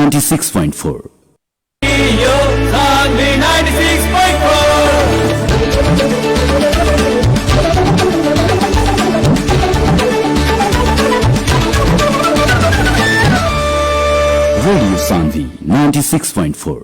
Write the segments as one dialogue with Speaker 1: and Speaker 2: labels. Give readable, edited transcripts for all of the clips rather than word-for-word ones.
Speaker 1: 96.4.
Speaker 2: Radio Sanvi 96.4.
Speaker 1: Radio Sanvi 96.4.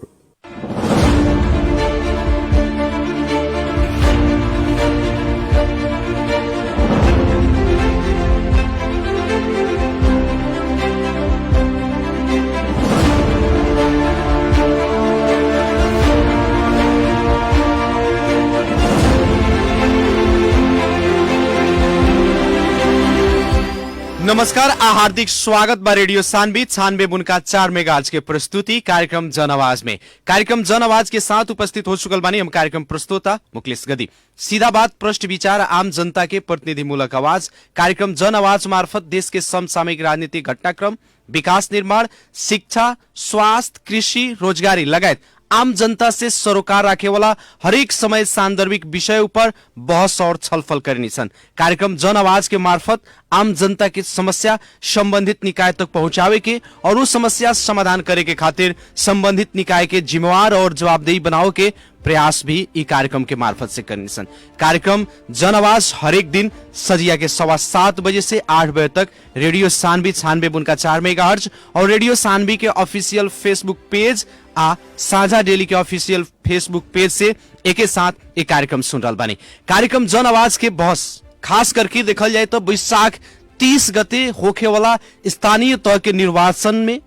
Speaker 3: नमस्कार हार्दिक स्वागत बा रेडियो सानवी 96.4 मेगाहर्ट्ज के प्रस्तुति कार्यक्रम जन आवाज में। कार्यक्रम जन आवाज के साथ उपस्थित हो चुकल बानी हम कार्यक्रम प्रस्तोता मुकेश गदी। सीधा बात, प्रश्न विचार, आम जनता के प्रतिनिधिमूलक आवाज। कार्यक्रम जन आवाज मार्फत देश के समसामयिक राजनीतिक घटनाक्रम, विकास निर्माण, शिक्षा, स्वास्थ्य, कृषि, रोजगारी लगायत आम जनता से सरोकार राखे वाला हरेक समय सांदर्भिक विषय ऊपर बहस और छलफल करनी छन्। कार्यक्रम जन आवाज के मार्फत आम जनता की समस्या संबंधित निकाय तक पहुंचावे के और उस समस्या समाधान करे के खातिर संबंधित निकाय के जिम्मेवार और जवाबदेही बनाओ के प्रयास भी ई कार्यक्रम के मार्फत से करनी छन्। कार्यक्रम जन आवाज हरेक दिन सजिया के 7:15 बजे से 8 बजे तक रेडियो सानवी 96.4 मेगाहर्ट्ज और रेडियो सानवी के ऑफिशियल फेसबुक पेज आ साझा डेली के ऑफिशियल फेसबुक पेज से एक साथ एक कार्यक्रम सुन रहा बानी। कार्यक्रम जन आवाज के बहस खास करके देखल जाए तो बैसाख 30 गते होखे वाला स्थानीय तह के निर्वाचन में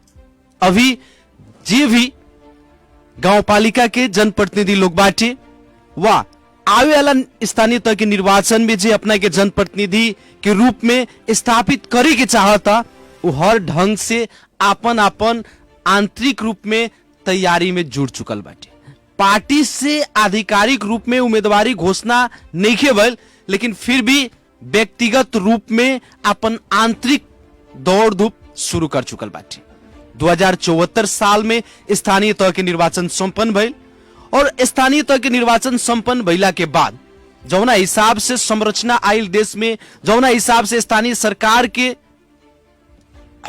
Speaker 3: अभी जे भी गांव पालिका के जनप्रतिनिधि लोग बाटे वा आवे वाला स्थानीय तह के निर्वाचन में जे अपना के जनप्रतिनिधि के रूप में स्थापित करे के चाहता वो हर ढंग से आपन आंतरिक रूप में तैयारी में जुड़ चुकल बाटे। पार्टी से आधिकारिक रूप में उम्मीदवारी घोषणा नहीं भइल, लेकिन फिर भी व्यक्तिगत रूप में अपन आंतरिक दौड़ धूप शुरू कर चुकल बाटे। 2074 साल में स्थानीय तह के निर्वाचन संपन्न भइल और स्थानीय तह के निर्वाचन संपन्न भइला के बाद जौना हिसाब से संरचना आइल देश में, जौना हिसाब से स्थानीय सरकार के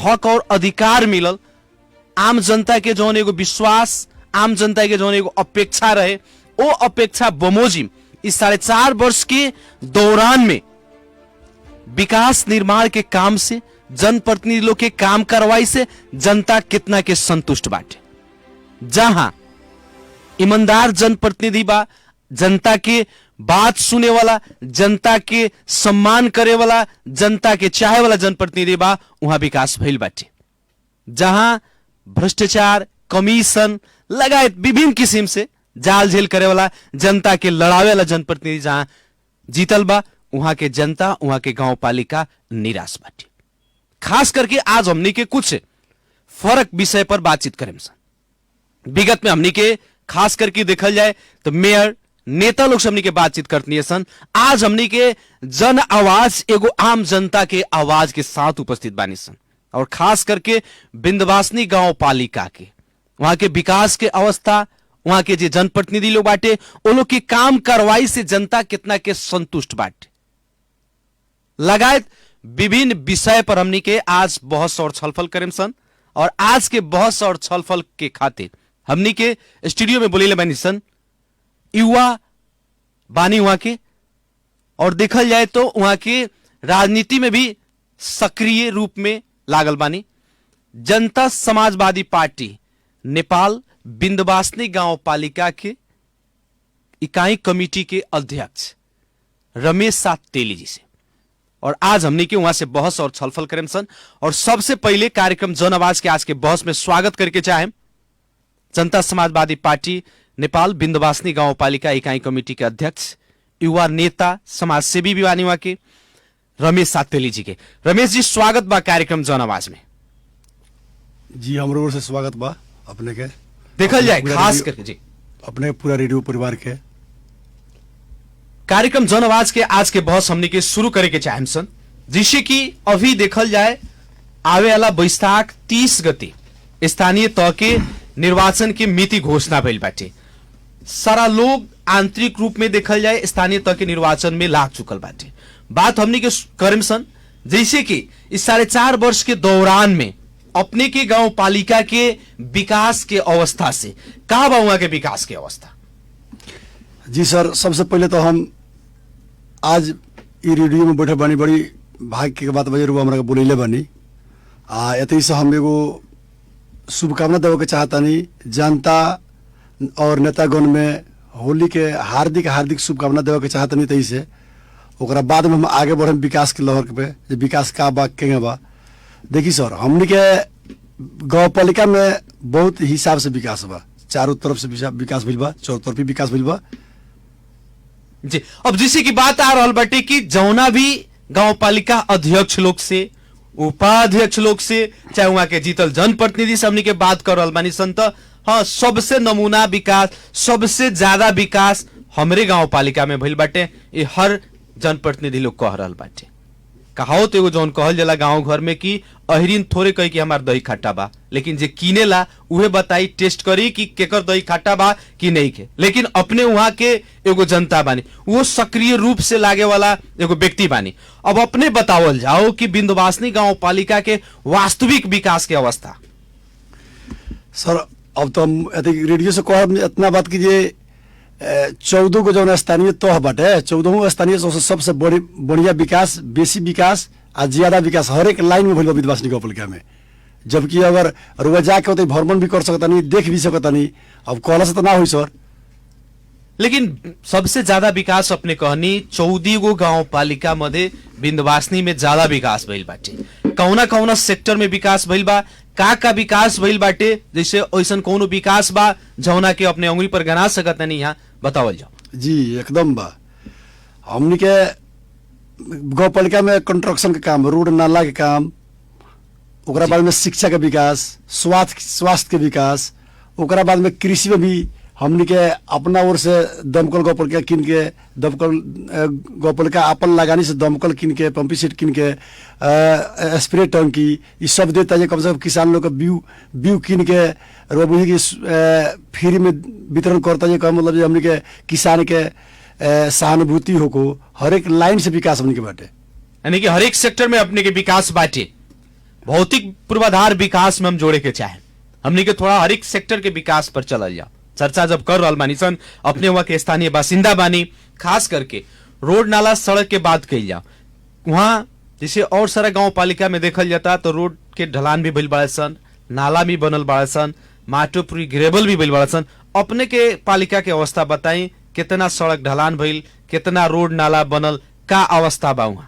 Speaker 3: हक और अधिकार मिलल, आम जनता के जौन एगो विश्वास, आम जनता के जौन एगो अपेक्षा रहे, वो अपेक्षा बमोजिम इस 4.5 वर्ष के दौरान में विकास निर्माण के काम से, जनप्रतिनिधि लोग के काम करवाई से जनता कितना के संतुष्ट बाटे। जहां ईमानदार जनप्रतिनिधि बा, जनता के बात सुने वाला, जनता के सम्मान करे वाला, जनता के चाहे वाला जनप्रतिनिधि बा, वहां विकास भइल बाटे। जहां भ्रष्टाचार, कमीशन लगायत विभिन्न किस्म से जाल झेल करे वाला, जनता के लड़ावे वाला जनप्रतिनिधि जहां जीतल बा, वहां के जनता, वहां के गांव पालिका निराश बाटे। खास करके आज हमनी के कुछ फर्क विषय पर बातचीत करें। विगत में हमनी के खास करके देखल जाए तो मेयर, नेता लोग से हमनी के बातचीत करती है सन। आज हमनी के जन आवाज एगो आम जनता के आवाज के साथ उपस्थित बानी सन और खास करके विंध्यवासिनी गांव पालिका के वहां के विकास के अवस्था, वहां के जे जनप्रतिनिधि लोग बाटे वो लोग के काम करवाई से जनता कितना के संतुष्ट बाटे लगायत विभिन्न विषय पर हमनी के आज बहस और छलफल करें सन। और आज के बहस और छलफल के खातिर हमनी के स्टूडियो में बोले बानी सन युवा बानी वहां के, और देखल जाए तो वहां के राजनीति में भी सक्रिय रूप में लागल बानी। जनता समाजवादी पार्टी नेपाल विंध्यवासिनी गांव पालिका के इकाई कमेटी के अध्यक्ष रमेश साथ तेली जी से, और आज हमने के वहां से बहस और छलफल करें सन। और सबसे पहले कार्यक्रम जन आवाज के आज के बहस में स्वागत करके चाहे जनता समाजवादी पार्टी नेपाल विंध्यवासिनी गांव पालिका इकाई कमेटी के अध्यक्ष, युवा नेता, समाज सेवी भी बानी वहां के रमेश सातेली जी के। रमेश जी, स्वागत बा कार्यक्रम जन आवाज में।
Speaker 4: जी हमरो ओर से स्वागत बा अपने के।
Speaker 3: देखल जाए खास करके जी
Speaker 4: अपने पूरा रेडियो परिवार के
Speaker 3: कार्यक्रम जन आवाज के आज के बहस हमने के शुरू करे के चाहे सन, जिससे कि अभी देखल जाए आवे वाला बैसाख 30 गते स्थानीय तह के निर्वाचन के मिति घोषणा भइल बाटे। सारा लोग आंतरिक रूप में देखल जाए स्थानीय तह के निर्वाचन में लाग चुकल बाटे। बात हमने के करें सन जैसे कि इस 4.5 वर्ष के दौरान में अपने के गांव पालिका के विकास के अवस्था से का बा वहां के विकास के अवस्था?
Speaker 4: जी सर, सबसे पहले तो हम आज ये रेडियो में बैठे बानी, बड़ी भाग्य के बात बजे हमरा के बोलेले बानी। एतही से हम एगो शुभकामना देवे के चाहतानी जनता और नेतागण में होली के हार्दिक हार्दिक शुभकामना देवे के चाहतानी। तही से ओकरा बाद में हम आगे बढ़े विकास के लहर पे, जे विकास का बा केंगे बा। देखी सर, हमनी के गाँव पालिका में बहुत हिसाब से विकास बा, चारों तरफ से विकास भइल बा, चारों तरफ विकास भइल बा
Speaker 3: जी। अब जिसे की बात आ रहल बाटे कि जौना भी गांव पालिका अध्यक्ष लोग से, उपाध्यक्ष लोग से, चाहे वहां के जीतल जनप्रतिनिधि से हमनी के बात कर रहल बानी सन, त हाँ, सबसे नमूना विकास, सबसे ज्यादा विकास हमरे गांव पालिका में भइल बाटे। ये हर जनप्रतिनिधि लोग कह रहल बाटे। कहावत एगो जौन कहल जाला गांव घर में कि अहिरीन थोड़े कही कि हमार दही खट्टा बा, लेकिन जे किनेला उहे बताई, टेस्ट करी कि केकर दही खट्टा बा कि नहीं के। लेकिन अपने वहां के एगो जनता बानी, वो सक्रिय रूप से लागे वाला एगो व्यक्ति बानी। अब अपने बतावल जाओ कि विंध्यवासिनी गांव पालिका के वास्तविक विकास के अवस्था।
Speaker 4: सर, अब तो हम रेडियो से कह इतना बात कीजिए, 14 को जो स्थानीय तह बाटे, 14 स्थानीय सबसे बढ़िया विकास, बेसी विकास आ ज्यादा विकास हर एक लाइन में भइल बा विंध्यवासिनी गांव पालिका में। जबकि अगर रुआ जाके होते भ्रमण भी कर सकता नहीं, देख भी सकता नहीं। अब कहला से तो ना हुई सर।
Speaker 3: लेकिन सबसे ज्यादा विकास अपने कहनी 14 गो गांव पालिका मध्ये विंध्यवासिनी में ज्यादा विकास भइल बाटे। कौना कौना सेक्टर में विकास भइल बा, का विकास भइल बाटे, जैसे ऐसन कोनो विकास बा जौना के अपने उंगली पर गना सकत नहीं, यहाँ बतावल जाओ।
Speaker 4: जी एकदम बा। हमनी के गांव पालिका में कंस्ट्रक्शन के काम, रोड नाला के काम, ओकरा बाद में शिक्षा के विकास, स्वास्थ्य के विकास, ओकरा बाद में कृषि में भी हमनी के अपना ओर से दमकल गांव पालिका किन के, दमकल गांव पालिका अपन लगानी से दमकल किन के, पंपी सेट किन के, स्प्रे टंकी, ये सब देता है। कम से कम किसान लोग का बीउ किन के रोबुही की फ्री में वितरण करता है। का मतलब हमनी के किसान के सहानुभूति हो को हर एक लाइन से विकास हमनी के बाटे,
Speaker 3: यानी कि हर एक सेक्टर में अपने के विकास बाटे। भौतिक पूर्वाधार विकास में हम जोड़े के चाहे, हमनी के थोड़ा हर एक सेक्टर के विकास पर चलल जाओ। चर्चा जब कर रहल बानी सन, अपने वहां के स्थानीय बासिंदा बानी, खास करके रोड नाला सड़क के बात कही जाओ। वहां जैसे और सारा गांव पालिका में देखल जाता तो रोड के ढलान भी भइल बाड़े सन, नाला भी बनल बाड़े सन, माटोपुरी ग्रेवल भी भइल बाड़े सन। अपने के पालिका के अवस्था बताई, कितना सड़क ढलान भइल, कितना रोड नाला बनल, का अवस्था बा वहां?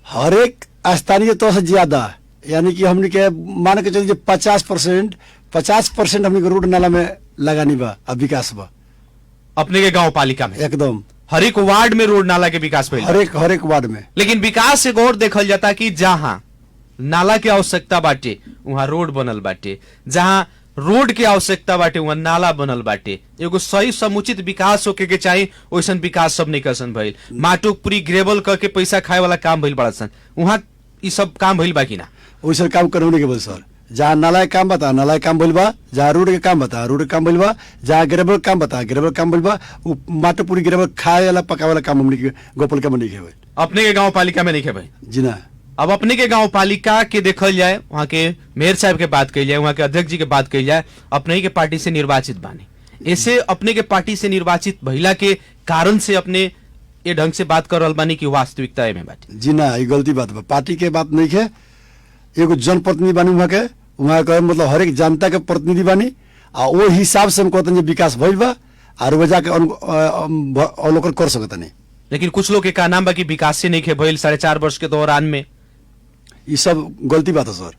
Speaker 4: हर एक स्थानीय तौर से ज्यादा, यानी कि हमने के मान के चलिए 50% हमने के रोड नाला में लगानी बा, अब विकास बा
Speaker 3: अपने के गांव पालिका में।
Speaker 4: एकदम
Speaker 3: हर एक वार्ड में रोड नाला के विकास भइल,
Speaker 4: हर एक वार्ड में।
Speaker 3: लेकिन विकास से गौर देखल जाता कि जहां नाला की आवश्यकता बाटे वहां रोड बनल बाटे, जहां रोड की आवश्यकता बाटे वहां नाला बनल बाटे। एगो सही समुचित विकास होके के चाहिए, वैसन विकास सब नहीं करसन भइल। माटोपुरी ग्रेवल करके पैसा खाए वाला काम भइल बड़ा सन, वहां ई सब काम भइल बा कि ना?
Speaker 4: वैसे काम करने के बोल सर, जहाँ नाला के काम बता नाला के काम भइल बा, जहाँ रोड के काम बता रोड के काम भइल बा, जहाँ ग्रेवल काम बता ग्रेवल काम भइल बा। माटोपुरी ग्रेवल खाए वाला पकाए वाला काम हमने गाँव पालिका में नहीं खेबे,
Speaker 3: अपने के गांव पालिका में नहीं खेबे
Speaker 4: जी ना।
Speaker 3: अब अपने के गांव पालिका के देखल जाए, वहां के मेयर साहब के बात कही जाए, वहां के अध्यक्ष जी के बात कही जाए, अपने ही के पार्टी से निर्वाचित बानी। ऐसे अपने के पार्टी से निर्वाचित महिला के कारण से अपने ये ढंग से बात कर रहल बानी की वास्तविकता में बाटे?
Speaker 4: जी ना, ये गलती बात बा, पार्टी के बात नहीं है। एगो जनप्रतिनिधि बानी वहाँ के मतलब हर एक जनता के प्रतिनिधि बानी, आ वो हिसाब से हम कहते हैं विकास भइल बा और वो जाके अवलोकन कर सकता नहीं।
Speaker 3: लेकिन कुछ लोग के का नाम बा कि विकास से नहीं खे भइल 4.5 वर्ष के दौरान में,
Speaker 4: ये सब गलती बात है सर,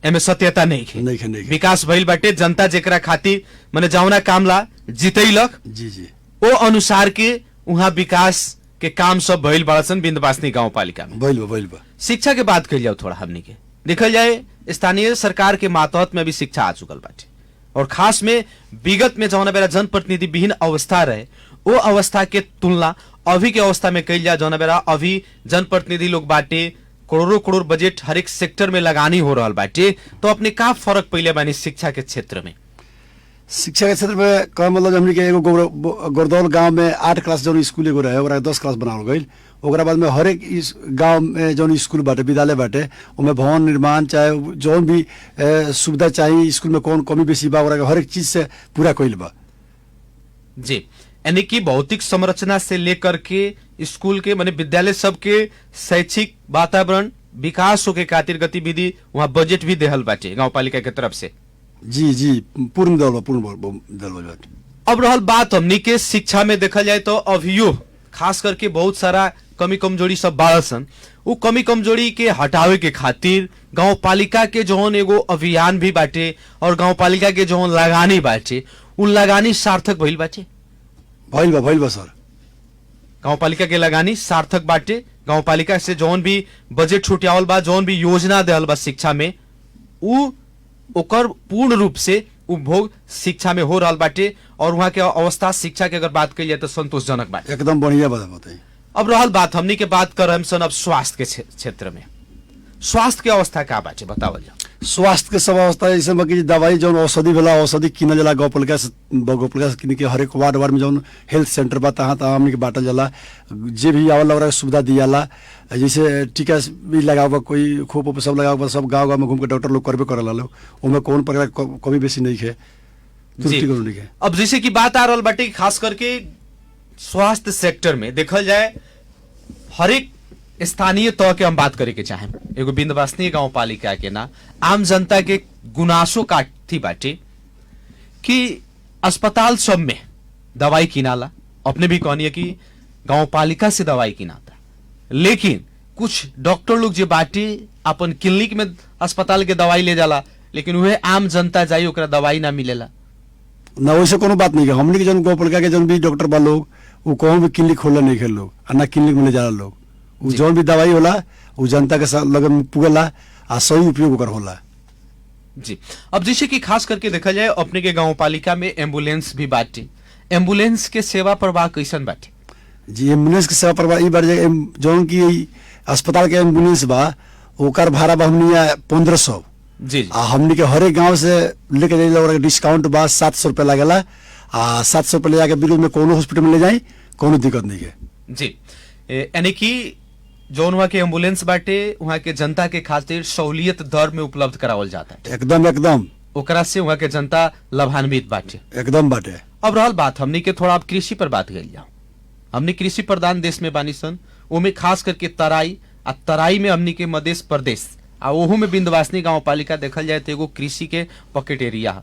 Speaker 3: एमे सत्यता नहीं खे।
Speaker 4: नहीं
Speaker 3: विकास भइल बाटे, जनता जेकरा खातिर मने जावना कामला जितैलक
Speaker 4: जी जी
Speaker 3: ओ अनुसार के वहां विकास के काम सब भइल बाड़सन विंध्यवासिनी गांव पालिका में।
Speaker 4: भइल बा।
Speaker 3: शिक्षा के बात कल जाओ थोड़ा, हमनी के देखल जाए स्थानीय सरकार के मातहत में भी शिक्षा आ चुकल बाटे, और खास में विगत में जौना बेरा जनप्रतिनिधि विहीन अवस्था रहे, वो अवस्था के तुलना अभी के अवस्था में कल जाए जौना बेरा अभी जनप्रतिनिधि लोग बाटे, करोड़ों बजट हर एक सेक्टर में लगानी हो रहा बाटे, तो अपने का फर्क पहले बानी शिक्षा के क्षेत्र में?
Speaker 4: शिक्षा के क्षेत्र में कह मतलब हमनी के एगो गोरदौल गांव में 8 क्लास जौन स्कूल एगो रहे ओकरा 10 क्लास बनावल गईल। ओकरा बाद में हरेक इस गांव में जौन स्कूल बाटे विद्यालय बाटे उनमें भवन निर्माण चाहे जौन भी सुविधा चाहिए स्कूल में कौन कमी बेसी बा ओकरा के हरेक चीज से पूरा कईल बा।
Speaker 3: जी, यानी कि भौतिक संरचना से लेकर के स्कूल के माने विद्यालय सबके शैक्षिक वातावरण विकास के खातिर गतिविधि वहाँ बजट भी देहल बाटे गाँव पालिका के तरफ से।
Speaker 4: जी जी पूर्ण दल बाटे।
Speaker 3: अब रहल बात हमनी के शिक्षा में देखल जाए तो अभियो खास करके बहुत सारा कमी कमजोरी सब बाड़सन, उ कमी कमजोरी के हटावे के खातिर गांव पालिका के जौन एगो अभियान भी बाटे और गांव पालिका के जौन लगानी बाटे उ लगानी सार्थक भइल बाटे।
Speaker 4: भइल बा सर।
Speaker 3: गांव पालिका के लगानी सार्थक बाटे। गांव पालिका से जौन भी बजट छुटियावल बा जौन भी योजना देहल बा शिक्षा में उ ओकर पूर्ण रूप से उपभोग शिक्षा में हो रहा बाटे और वहां के अवस्था शिक्षा के अगर बात कही जाए तो संतोषजनक बाटे।
Speaker 4: एकदम बढ़िया बात बताइए।
Speaker 3: अब रहल बात हमनी के बात कर रहे सन अब स्वास्थ्य के क्षेत्र में। स्वास्थ्य के अवस्था का बाटे बतावल जाओ।
Speaker 4: स्वास्थ्य के सब अवस्था ऐसे बाकी दवाई जौन औषधि भेला औषधि किनल जाला गौपालिका से किन के हरेक वार्ड में जौन हेल्थ सेंटर बा तहाँ हमनी के बांटल जाला। जे भी आवला ओकरा सुविधा दियाला जैसे टीका भी लगावा कोई खोप सब लगावा सब गाँव में घूम के डॉक्टर लोग करबे करेला लोग उनमें कौन प्रकार कमी बेसी नहीं है।
Speaker 3: अब जैसे की बात आ रहा बाटे खास करके स्वास्थ्य सेक्टर में देखल जाए हरेक स्थानीय तौर के हम बात करे के चाहे एगो बिंदवासनी गांव पालिका के ना आम जनता के गुनासों काटी बाटे कि अस्पताल सब में दवाई किनाला। अपने भी कहनी है कि गांव पालिका से दवाई किनाता, लेकिन कुछ डॉक्टर लोग जो बाटे अपन क्लिनिक में अस्पताल के दवाई ले जाला लेकिन वह आम जनता जाई ओकरा दवाई ना मिलेला
Speaker 4: ना। वैसे कोनो बात नहीं है। हमने के जौन गौपालिका के जौन भी डॉक्टर बा लोग वो कहूँ भी क्लिनिक खोलना नहीं खेल लोग ना क्लिनिक में ले जाला लोग। जौन भी दवाई होला वो जनता के लगन पुगला आ सही उपयोग ओकर होला।
Speaker 3: जी, अब जैसे कि खास करके देखा जाए अपने के गांव पालिका में एम्बुलेंस भी बाटे। एम्बुलेंस के सेवा प्रवाह कैसन बाटे?
Speaker 4: जी एम्बुलेंस के सेवा प्रवाह ई बार जौन की अस्पताल के एम्बुलेंस बा ओकर भाड़ा बा हमनी 1500।
Speaker 3: जी
Speaker 4: आ हमनी के हरेक गांव से लेके जाइला ओकरा डिस्काउंट बा 700 रुपया लागेला। आ 700 रुपया ले जाके विरोध में कोनो हॉस्पिटल में ले जाई कोनो दिक्कत नहीं है।
Speaker 3: जी, यानी कि जौन वहाँ के एम्बुलेंस बाटे वहाँ के जनता के खातिर सहूलियत दर में उपलब्ध करावल जाता है।
Speaker 4: एकदम
Speaker 3: ओकरा से वहाँ के जनता लाभान्वित बाटे।
Speaker 4: एकदम बाटे।
Speaker 3: अब रहल बात हमनी के थोड़ा अब कृषि पर बात कइल जाओ। हमनी कृषि प्रधान देश में बानी सन, ओमे खास करके तराई आ तराई में हमनी के मध्य प्रदेश आ ओहू में बिंदवासनी गांव पालिका देखल जाए तो एगो कृषि के पॉकेट एरिया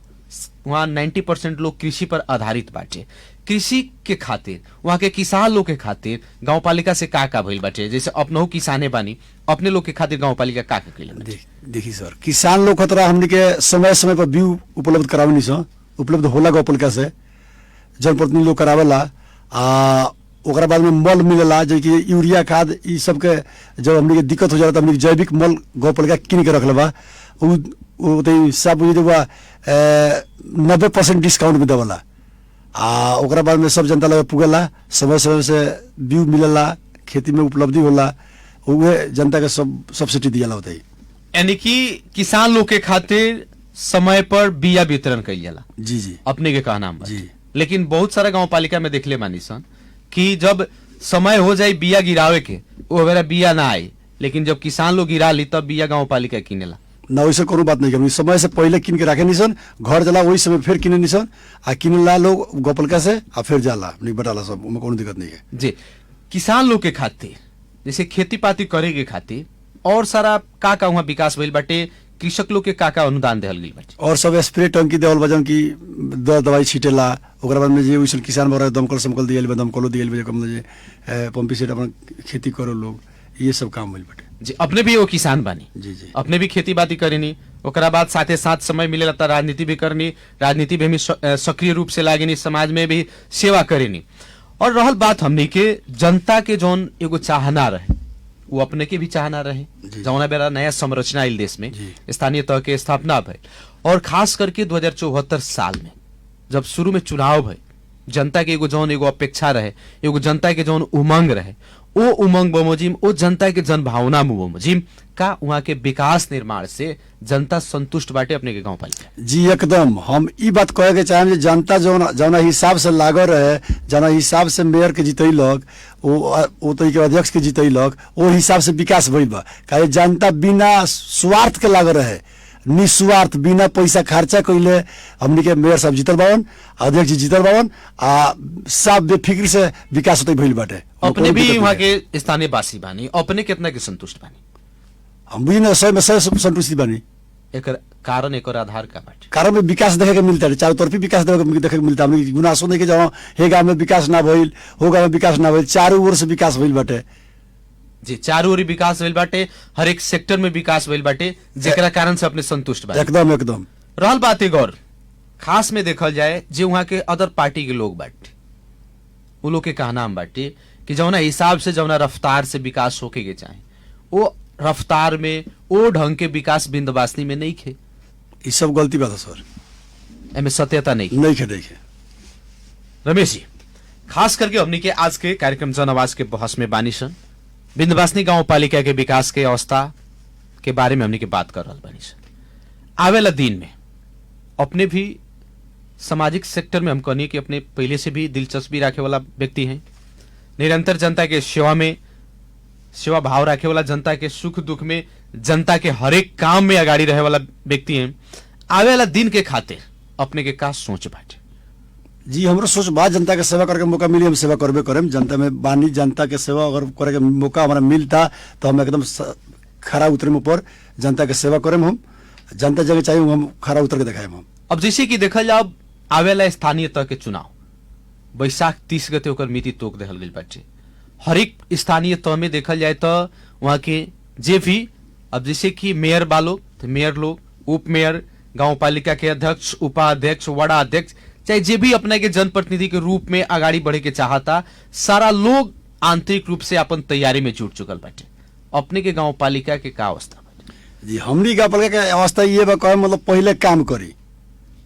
Speaker 3: वहाँ 90% लोग कृषि पर आधारित बाटे। कृषि के खातिर वहाँ के किसान लोग के खातिर गांव पालिका से का भइल बाटे? जैसे अपनहु किसाने बानी अपने लोग के खातिर गांव पालिका का कइले?
Speaker 4: देखिए सर किसान लोग खतरा हमनी के समय समय पर बीज उपलब्ध करावनी सो उपलब्ध होला गौ पालिका से जनप्रतिनिधि लोग करावेला। आ ओकरा बाद में मल मिलेला जो कि यूरिया खाद ई सब के जब हमनी के दिक्कत हो जाला तो हमनी जैविक मल गौ पालिका किन के रखले बा उ सब बुझे 90% डिस्काउंट भी देवला। आ ओकरा बाद में सब जनता लगे पुगेला समय समय से बीज मिलेला खेती में उपलब्धि होला उहे जनता के सब सब्सिडी दियाला होता है।
Speaker 3: यानी कि किसान लोग के खातिर समय पर बिया वितरण कइल जाला।
Speaker 4: जी
Speaker 3: अपने के कहना बा।
Speaker 4: जी
Speaker 3: लेकिन बहुत सारा गांव पालिका में देखले मानी सन कि जब समय हो जाए बिया गिरावे के वो मेरा बिया ना आए, लेकिन जब किसान लोग गिरा ली तब बिया गांव पालिका किनेला
Speaker 4: ना। वैसे कोनो बात नहीं करनी समय से पहले किन के रखे निसन घर जाला वही समय फिर किने निसन आ किनला लोग गौ पालिका से आ फिर जाला नहीं बटाला सब में कोनो दिक्कत नहीं है।
Speaker 3: जी, किसान लोग के खातिर जैसे खेती पाती करे के खातिर और सारा का वहाँ विकास भइल बाटे, कृषक लोग के का अनुदान देहल गइल बाटे
Speaker 4: और सब स्प्रे टंकी देवल बजन की दवाई छिटेला। ओकरा बाद में जे वैसन किसान बड़ा दमकल समकल दियल बा दमकलो दियल बा कम जे पंपी सेट अपन खेती करो लोग ये सब काम भइल बाटे।
Speaker 3: जी, अपने भी वो किसान बानी।
Speaker 4: जी
Speaker 3: अपने भी खेती बाती करेनी ओकरा बाद साथे साथ समय मिलेला त राजनीति भी करनी, राजनीति में भी सक्रिय रूप से लागेनी, समाज में भी सेवा करेनी। और रहल बात हमनी के जनता के जौन एगो चाहना रहे वो अपने के भी चाहना रहे जौना बेरा नया संरचना आइल देश में स्थानीय तह के स्थापना भइल और खास करके 2074 साल में जब शुरू में चुनाव भइल जनता के एगो जौन एगो अपेक्षा रहे एगो जनता के जौन उमंग रहे ओ उमंग बमोजिम ओ जनता के जनभावना में बमोजिम का वहाँ के विकास निर्माण से जनता संतुष्ट बाटे अपने के गाँव पालिका?
Speaker 4: जी एकदम हम ई बात कहे के चाहेम जे जनता जौना हिसाब से लागल रहे, जौना हिसाब से मेयर के जितैलक, ओ तो के अध्यक्ष के जितैलक, ओ हिसाब से विकास भइल बा। काहे जनता बिना स्वार्थ के लागल रहे, निस्वार्थ बिना पैसा खर्चा कइले हमनी के मेयर साहब जीतल बावन, अध्यक्ष जी जीतल बावन, आ सब बेफिक्री से विकास होते भइल बाटे।
Speaker 3: अपने भी वहाँ के स्थानीय वासी बानी, अपने कितना के संतुष्ट बानी?
Speaker 4: हम भी ना 100 में 100 संतुष्टि बानी।
Speaker 3: एकर कारण एकर आधार का बाटे?
Speaker 4: कारण में विकास देखे के मिलता है, चारों तरफ विकास देखे के मिलता है। हमनी गुनासो नहीं के जहाँ हे गाँव में विकास ना भइल, हो गाँव में विकास ना भइल, चारों ओर से विकास भइल बाटे।
Speaker 3: जी, चारों ओर विकास भइल बाटे, हर एक सेक्टर में विकास भइल बाटे, जेकरा कारण से अपने संतुष्ट बाटे।
Speaker 4: एकदम एकदम।
Speaker 3: रहल बात एक और खास में देखल जाए जे वहाँ के अदर पार्टी के लोग बाटे, वो लोग के कहना हम बाटे कि जौना हिसाब से जौना रफ्तार से विकास होके के चाहे वो रफ्तार में ओ ढंग के विकास बिंदवासनी में नहीं खे।
Speaker 4: ये सब गलती बात है सर,
Speaker 3: एमे सत्यता नहीं
Speaker 4: खे।
Speaker 3: रमेश जी, खास करके हमने के आज के कार्यक्रम जन आवाज के बहस में बानी सन बिंदवासनी गांव पालिका के विकास के अवस्था के बारे में हमने के बात कर रहा बानी सन। आवेला दिन में अपने भी सामाजिक सेक्टर में हम कहनी कि अपने पहले से भी दिलचस्पी रखे वाला व्यक्ति हैं, निरंतर जनता के सेवा में सेवा भाव रखे वाला, जनता के सुख दुख में, जनता के हरेक काम में अगाड़ी रहे वाला व्यक्ति हैं। आवे वाला दिन के खातिर अपने के का सोच बाटे?
Speaker 4: जी हमरो सोच बा जनता के सेवा करके मौका मिली हम सेवा करबे करेम। जनता में बानी, जनता के सेवा अगर करे के मौका हमारा मिलता तो हम एकदम खरा उतरे ऊपर जनता के सेवा करेम। हम जनता जगह चाहिए हम खरा उतर के दिखाएम। हम अब
Speaker 3: जैसे कि देखल जाओ आवेला स्थानीय तह के चुनाव बैसाख 30 गते ओकर मिति तोक देहल गइल बाटे। हर एक स्थानीय तह में देखल जाए तो वहाँ के जे भी अब जैसे कि मेयर बालो तो मेयर लोग, उप मेयर, गांव पालिका के अध्यक्ष, उपाध्यक्ष, वार्ड अध्यक्ष, चाहे जे भी अपने के जनप्रतिनिधि के रूप में आगाड़ी बढ़े के चाहता, सारा लोग आंतरिक रूप से अपन तैयारी में जुट चुकल बाटे। अपने के गांव पालिका के का अवस्था बाटे?
Speaker 4: जी हमनी गांव पालिका के अवस्था ये बा कहे मतलब पहले काम करी,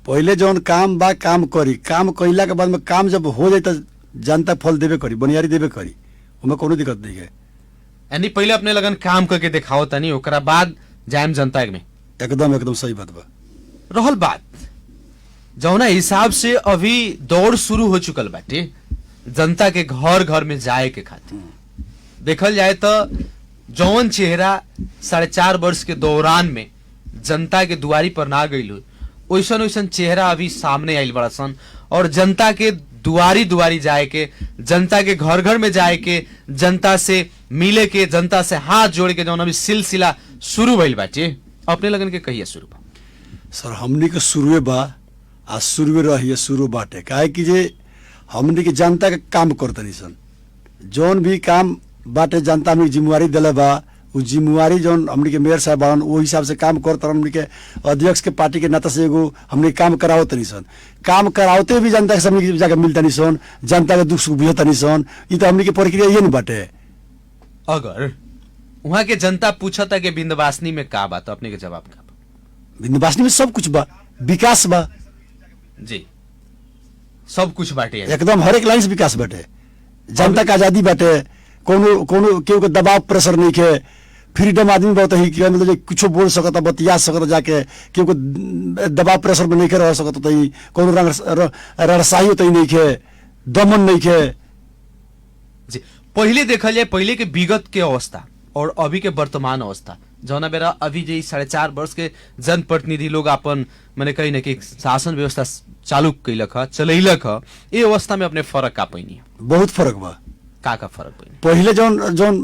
Speaker 4: पहले जौन काम बा काम करी, काम कइला के बाद में काम जब हो जाए तो जनता फल देवे करी, बनियारी देवे करी, उनमें कोनो दिक्कत नहीं है।
Speaker 3: यानी पहले अपने लगन काम करके दिखाओ तनी, ओकरा बाद जायम जनता में।
Speaker 4: एकदम एकदम सही बात बा।
Speaker 3: रहल बात जौना हिसाब से अभी दौड़ शुरू हो चुकल बाटे जनता के घर घर में जाए के खातिर, देखल जाए तो जौन चेहरा 4.5 वर्ष के दौरान में जनता के दुआरी पर ना गइल हो, ओइसन ओइसन चेहरा अभी सामने आइल बड़ा सन। और जनता के दुआरी दुआरी जाए के, जनता के घर घर में जाए के, जनता से मिले के, जनता से हाथ जोड़ के जौन अभी सिलसिला शुरू भइल बाटे, अपने लगन के कहिए शुरू बा?
Speaker 4: सर हमनी के शुरुए बा आ शुरुए रहिए, शुरू बाटे। काहे कि जे हमनी के जनता के काम करतनी सन, जौन भी काम बाटे जनता हमनी जिम्मेवारी दिले बा, उ जिम्मेवारी जौन हमनी के मेयर साहब बाड़न वो हिसाब से काम करत। हमनी के अध्यक्ष के पार्टी के नाता से एगो हमनी काम करावत तनी सन, काम करावते भी जनता के सामने जाके मिलतनी सन, जनता के दुख सुख बुझतनी सन। ई तो हमनी के प्रक्रिया ये नहीं बाटे।
Speaker 3: अगर वहां के जनता पूछता कि बिंदवासनी में का बात, अपने के जवाब का?
Speaker 4: बिंदवासनी में सब कुछ बा, विकास बा
Speaker 3: जी, सब कुछ बाटे,
Speaker 4: एकदम हर एक लाइन से विकास बाटे, जनता का आजादी बाटे, कोनो कोनो केहू के दबाव प्रेशर नहीं के, फ्रीडम आदमी बहुत ही कि मतलब कुछ बोल सकता, बतिया सकता, जाके केहू के दबाव प्रेशर में नहीं के रह सकता, तो कोनो रड़साई होता ही नहीं के, दमन नहीं के।
Speaker 3: जी पहले देखल जाए, पहले के विगत के अवस्था और अभी के वर्तमान अवस्था, जौना बेरा अभी जे 4.5 वर्ष के जनप्रतिनिधि लोग अपन मैंने कही ना कि शासन व्यवस्था चालू कैलक ह, चलैलक ह, ये अवस्था में अपने फर्क का पैनी?
Speaker 4: बहुत फर्क बा।
Speaker 3: का फर्क पैनी?
Speaker 4: पहले जौन जौन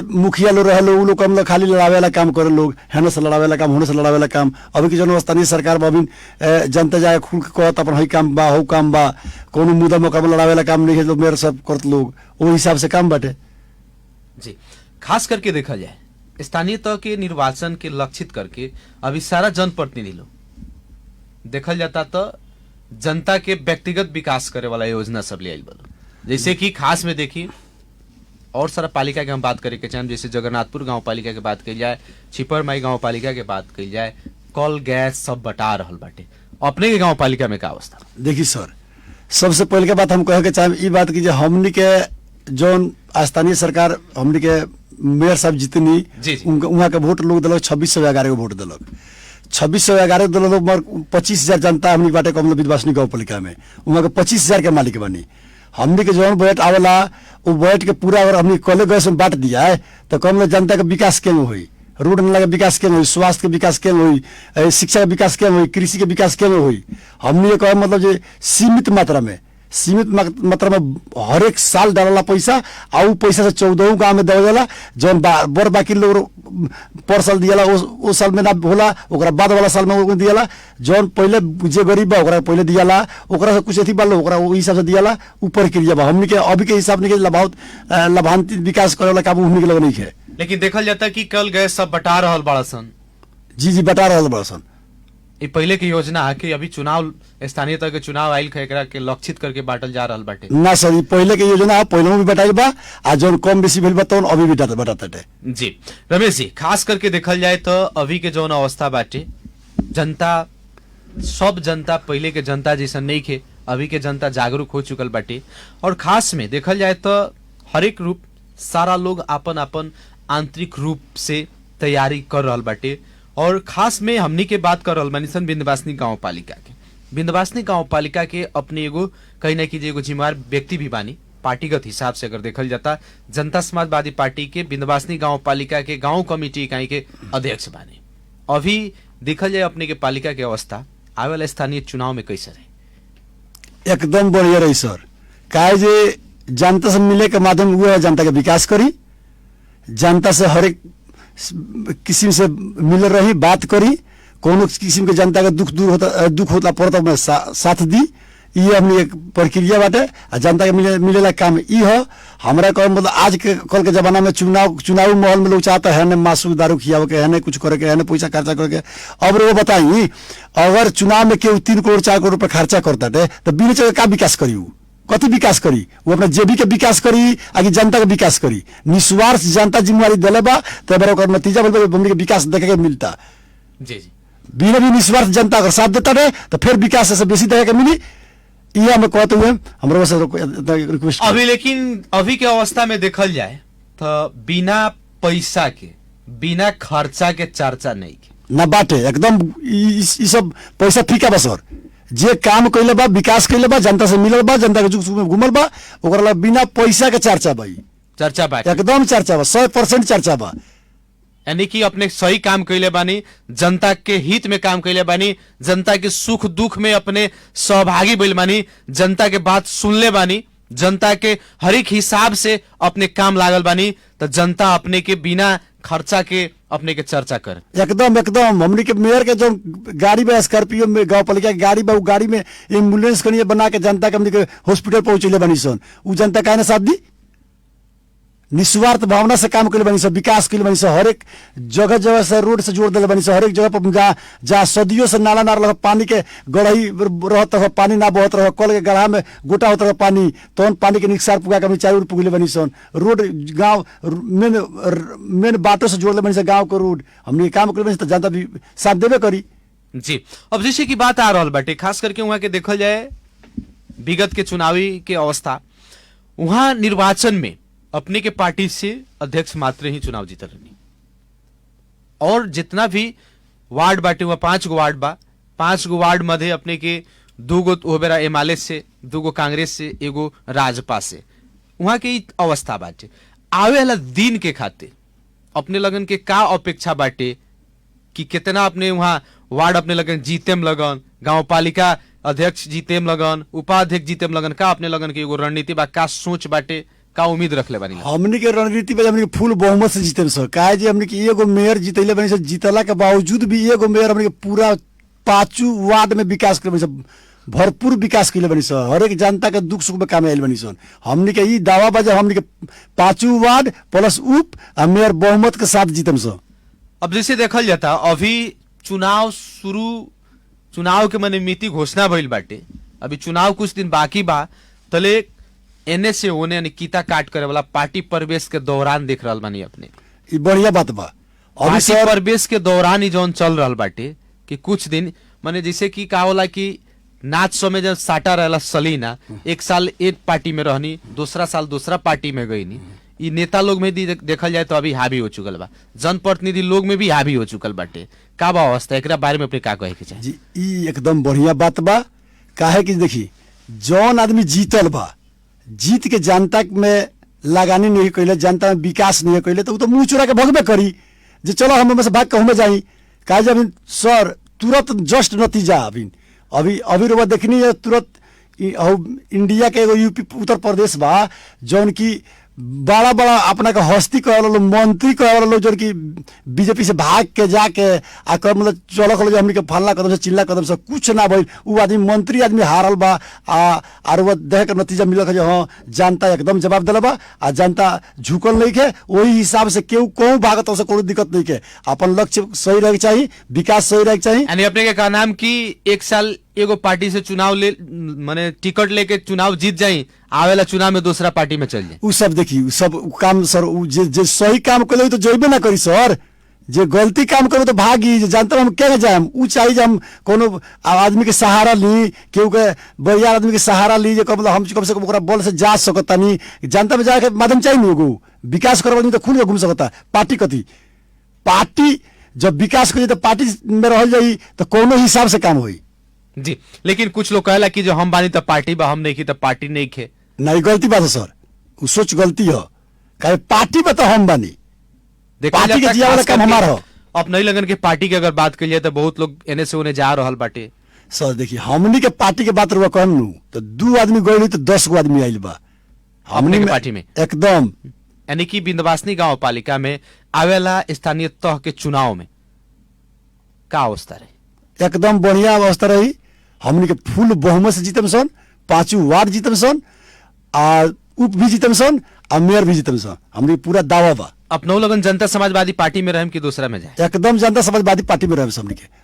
Speaker 4: मुखिया लोग रहे लोग, उ लोग मतलब खाली लड़ावे वाला काम करे, लोग हेने से लड़ावे वाला काम, होने से लड़ावे वाला काम। अभी की जौन स्थानीय सरकार बा, अभी जनता जाके खुल के कहत अपन हई काम बा, हो काम बा, कोनो मुद्दा मौका में लड़ावे वाला काम नहीं है, लोग मेरे सब करत लोग वो हिसाब से काम बाटे।
Speaker 3: जी खास करके देखा जाए स्थानीय तह के निर्वाचन के लक्षित करके अभी सारा जनप्रतिनिधि लोग देखल जाता तो जनता के व्यक्तिगत विकास करे वाला योजना सब ले आइल बा। जैसे कि खास में देखी और सारा पालिका के हम बात करे के चाहें, जैसे जगन्नाथपुर गांव पालिका के बात कही जाए, छिपरमाई गांव पालिका के बात कही जाए, कल गैस सब बटा रहल बाटे। अपने के गांव पालिका में का अवस्था?
Speaker 4: देखिए सर, सबसे पहले के बात हम कहे के चाहे ई बात की जे हमनी के जौन स्थानीय सरकार हमनी के मेयर साहब जितनी
Speaker 3: जी।
Speaker 4: वहाँ के वोट लोग दिलक 2611 वोट दिलक 2611 दिलक लोग मगर 25,000 जनता हमनी बाटे कम विधवासिनी गाँव पालिका में वहाँ के 25,000 के मालिक बनी हमनी के जौन बजट आवेला वो बजट के पूरा अगर हमनी कॉले गए से बांट दिया है तो कम जनता के विकास केंद्र हुई रोड नाला के विकास केंद्र हुई स्वास्थ्य के विकास केंद्र हुई शिक्षा के विकास केंद्र हुई कृषि के विकास केंद्र हुई हमनी के मतलब जे सीमित मात्रा में हर एक साल डालला पैसा आ उ पैसा से 14 गाँव में देवल जाला जौन बर बाकी लोग पर साल दियाला ओ साल में ना होला ओकरा बाद वाला साल में वो दियाला जौन पहले जे गरीब बा ओकरा पहले दियाला ओकरा से कुछ अथी बाल ओकरा वो हिसाब से दियाला उ प्रक्रिया बा हमनी के अभी के हिसाब नहीं के लाभान्वित विकास करे वाला काम हमनी के लग नहीं है।
Speaker 3: लेकिन देखल जाता कि कल गए सब बटा रहल बड़ा सन।
Speaker 4: जी बटा रहल बड़ा सन।
Speaker 3: ये पहले की योजना है कि अभी चुनाव स्थानीय तक के चुनाव आयल एकरा के लक्षित करके बांटल जा रहल बाटे
Speaker 4: ना सर ये पहले के योजना है पहले भी बटाई बा आ जौन कम बेसी भेल बा तौन अभी भी बटाते
Speaker 3: जी। रमेश जी खास करके देखल जाए तो अभी के जौन अवस्था बाटे जनता सब जनता पहले के जनता जैसा नहीं खे अभी के जनता जागरूक हो चुकल बाटे और खास में देखल जाए तो हरेक रूप सारा लोग अपन अपन आंतरिक रूप से तैयारी कर रहल बाटे और खास में हमनी के बात कर रहल बानी सन विंध्यवासिनी गाँव पालिका के विंध्यवासिनी गाँव पालिका के अपने एगो कहीं ना कहीं एगो जिम्मेवार व्यक्ति भी बानी पार्टीगत हिसाब से अगर देखल जाता जनता समाजवादी पार्टी के विंध्यवासिनी गाँव पालिका के गाँव कमेटी इकाई के अध्यक्ष बानी। अभी देखल जाए अपने के पालिका के अवस्था आवे वाला स्थानीय चुनाव में कैसे रहे?
Speaker 4: एकदम बढ़िया रही सर काहे जे जनता से मिले के माध्यम हुए जनता के विकास करी जनता से हर एक किस्म से मिल रही बात करी कोनो किस्म के जनता का दुख होता पड़ता में साथ दी ये हमने एक प्रक्रिया बाटे आ जनता के मिलेला काम ई हो हमरा कह मतलब आज के कल के जमाना में चुनावी माहौल में लोग चाहता है न मासू दारू खियावे के है न कुछ करे के है न पैसा खर्चा करे के। अब वो बताई अगर चुनाव में केहू 3 करोड़ 4 करोड़ रुपया खर्चा करता है तो बिना जगह का विकास करी कति विकास करी वो अपना जेबी के विकास करी आगे जनता के विकास करी निस्वार्थ जनता जिम्मेवारी दिले बा तो नतीजा बोलते विकास देखे के मिलता
Speaker 3: जी।
Speaker 4: बिना भी निस्वार्थ जनता अगर साथ देता रहे तो फिर विकास से बेसी देखे के मिली ये हमें कहते हुए हमारे रिक्वेस्ट
Speaker 3: अभी लेकिन अभी के अवस्था में देखल जाए तो बिना पैसा के बिना खर्चा के चर्चा नहीं के
Speaker 4: ना बाटे एकदम सब पैसा फीका बा सर जे काम कैले बा विकास कैले बा जनता से मिलल बा जनता के जुग में घूमल बा ओकरा बिना पैसा के चर्चा बा
Speaker 3: चर्चा बा
Speaker 4: एकदम चर्चा बा 100% चर्चा बा
Speaker 3: यानी कि अपने सही काम कैले बानी जनता के हित में काम कैले बानी जनता के सुख दुख में अपने सहभागी भइल बानी जनता के बात सुनले बानी जनता के हर एक हिसाब से अपने काम लागल बानी तो जनता अपने के बिना खर्चा के अपने के चर्चा कर
Speaker 4: एकदम हमनी के मेयर के जो गाड़ी में स्कॉर्पियो में गांव पालिका के गाड़ी बा उ गाड़ी में एम्बुलेंस कनिए बना के जनता के हमनी के हॉस्पिटल पहुंचले बनी सन उ जनता काहे ना साथ दी निस्वार्थ भावना से काम कैले बनी सब विकास कैले बनी सब हर एक जगह से रोड से जोड़ दिले बनी सब हर एक जगह पर जहाँ सदियों से नाला रह पानी के गढ़ई रहत रह पानी ना बहत रह कल के गढ़ा में गोटा होता रह पानी तहन पानी के निकसार पुगा के चारों पुगले बनी सन रोड गाँव मेन बाटो से जोड़ले बनी सब गाँव के रोड हमने काम कैले बनी तो जनता भी साथ देवे करी
Speaker 3: जी। अब जैसे की बात आ रहा बाटे खास करके वहां के देखल जाए विगत के चुनावी के अवस्था वहां निर्वाचन में अपने के पार्टी से अध्यक्ष मात्र ही चुनाव जीत रही और जितना भी वार्ड बाटे हुआ 5 गो वार्ड बा 5 गो वार्ड मध्य अपने के 2 गो ओबेरा एमआलए से 2 गो कांग्रेस से एगो राजपा से वहां के अवस्था बाटे आवे वाला दिन के खातिर अपने लगन के का अपेक्षा बाटे कि कितना अपने वहां वार्ड अपने लगन जीतेम लगन गांव पालिका अध्यक्ष जीतेम लगन उपाध्यक्ष जीतेम लगन का अपने लगन के एगो रणनीति बा का सोच बाटे का उम्मीद रखले बानी
Speaker 4: हमनी के रणनीति पे हमनी के फुल बहुमत से जीते सर काहे जे हमनी के एगो मेयर जीतैले बानी सर जीतला के बावजूद भी एगो मेयर हमनी के पूरा 5 वार्ड में विकास करे सर भरपूर विकास कैले बानी सर हर एक जनता के दुख सुख में काम आइल बानी सर हमनी के ई दावा बा हमनी के 5 वार्ड प्लस उप आ मेयर बहुमत के साथ जीतम सर।
Speaker 3: अब जैसे देखल जाता अभी चुनाव के मने मिति घोषणा भइल बाटे अभी चुनाव कुछ दिन बाकी बा तले एने से ओने यानी कीता काट करे वाला पार्टी प्रवेश के दौरान देख रहल बानी अपने
Speaker 4: ई बढ़िया बात बा
Speaker 3: अभी प्रवेश के दौरान ही जौन चल रहल बाटे कि कुछ दिन माने जैसे कि का होला कि नाच शो में जब साटा रहला सलीना, एक साल एक पार्टी में रहनी, दूसरा साल दूसरा पार्टी में गई नी। ई नेता लोग में देखल जाए तो अभी हावी हो चुकल बा, जनप्रतिनिधि लोग में भी हावी हो चुकल बाटे। का बा अवस्था, एकरा बारे में अपने का कहे के चाही?
Speaker 4: जी ई एकदम बढ़िया बात बा। काहे कि देखी जौन आदमी जीतल बा, जीत के जनता में लगानी नहीं कैले, जनता में विकास नहीं कैले, तो उ तो मुंह चुरा के भगबे करी जे चलो हम से भाग के हमें जाई। काहे जब सर तुरंत जस्ट नतीजा अभी अभी रुआ देखनी है तुरंत इंडिया के एगो यूपी उत्तर प्रदेश बा जौन की बड़ा बड़ा अपना के हस्ती कहे वाला लोग, मंत्री कहे वाला लोग, जो कि बीजेपी से भाग के जाके आकर मतलब चलो जो हमनी के फलना कदम से चिल्ला कदम से कुछ ना भइल, उ आदमी मंत्री आदमी हारल बा। और वो देह के नतीजा मिलल जो हाँ जनता एकदम जवाब दिला बा, आ जनता झुकल नहीं के। वही हिसाब से केहू कहूँ भागत से कोई दिक्कत नहीं के। अपन लक्ष्य सही रहे चाहिए, विकास सही रहे चाहिए।
Speaker 3: यानी अपने के का नाम की एक साल एगो पार्टी से चुनाव ले माने टिकट लेके चुनाव जीत जाई, आवेला चुनाव में दूसरा पार्टी में चल जाए।
Speaker 4: उ सब देखी उ सब काम सर जे सही काम करे तो जइबे ना करी सर, जे गलती काम करे तो भागी। जानते हम क्या जाए, उ चाहिए हम कोनो आदमी के सहारा ली, केहू के बढ़िया आदमी के सहारा ली, मतलब हम कम से कम ओकरा बल से जा सकता नहीं। जनता में जाके माध्यम चाहिए नहीं, एगो विकास करवा तो खुल के घूम सकता। पार्टी कथी, पार्टी जब विकास करी तो पार्टी में रह जाई तो कोनो हिसाब से काम होई
Speaker 3: जी। लेकिन कुछ लोग कहला कि जो हम बानी तो पार्टी बा, हम नहीं की तो पार्टी नहीं खे।
Speaker 4: नहीं, गलती बात है सर, उ सोच गलती है। कहे पार्टी में तो हम बानी, पार्टी के जिया वाला काम हमारा हो।
Speaker 3: अब नहीं लगन के पार्टी की अगर बात करिए तो बहुत लोग एने से उन्हें जा रहल बाटे।
Speaker 4: सर देखिए हमनी के पार्टी के बात रुआ कहनू तो 2 आदमी गई तो 10 गो आदमी आइल बा
Speaker 3: हमनी के पार्टी में
Speaker 4: एकदम।
Speaker 3: यानी कि बिंदवासनी गांव पालिका में आवेला स्थानीय तह के चुनाव में का अवस्था रही?
Speaker 4: एकदम बढ़िया अवस्था रही। हमनी के फुल बहुमत से जीतम सन, 5 वार्ड जीतम सन, आ उप भी जीतम सन, आ मेयर भी जीतम सन। हमनी पूरा दावा बा।
Speaker 3: अपनौ लगन जनता समाजवादी पार्टी में रहम कि दूसरा में जाए?
Speaker 4: एकदम जनता समाजवादी पार्टी में रहम।